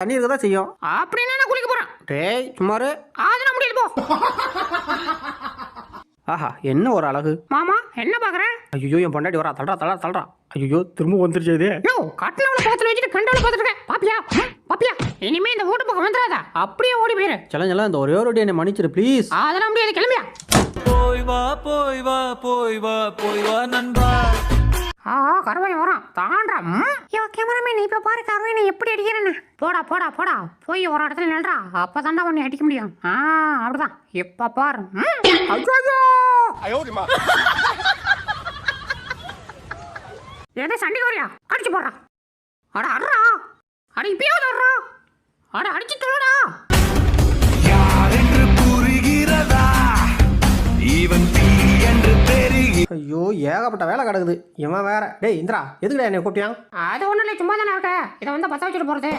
தண்ணி இருக்க தான் செய்யும். அப்படின்னா நான் குளிக்க போறேன். டேய் சும்மாரு. அதெல்லாம் முடியாது போ. ஆஹா என்ன ஒரு அழகு. மாமா என்ன பாக்குற? ஐயோ என் பொண்டாட்டி வரா. தள்ளுறா. ஐயோ திரும்ப வந்துருச்சு இது. நோ கட்டணவள பக்கத்துல வச்சிட்டு கண்டவள பாத்துட்டு இருக்கேன். பாப்பியா இனிமே இந்த வீட்டு பக்கம் வந்துடாத. அப்படியே ஓடி போயிரு. செல்லம் இந்த ஒரே ஒரு வாட்டி என்னை மன்னிச்சிரு ப்ளீஸ். அதெல்லாம் முடியாது, கிளம்பியா. போய் வா நண்பா. கருவாய் வரான் தாண்டா. ஐயோ கேமராமேன் இப்ப பாரு கருவாய் எப்படி அடிக்கிறேன்னு. போடா போய் ஒரு இடத்துல நில்றா. அப்பதான்டா உன்னை அடிக்க முடியும். அப்படிதான் இப்ப பாரு. ஏதோ சண்டை வரியா அடிச்சு போடுறா. அட அட்றா. அட இப்பயாவது அட்றா. அட அடிச்சு தொலைடா. யாரென்று புரிகிறதா இவன் தீ என்று தெரிகிறது. ஐயோ ஏகப்பட்ட வேலை கிடக்குது. இவன் வேற. டேய் இந்திரா எதுக்குடா என்னை கூப்பிட்டியான்? அது ஒண்ணும் இல்லை, சும்மா தானே இருக்க. இதை வந்து பத்த வச்சுட்டு போறது.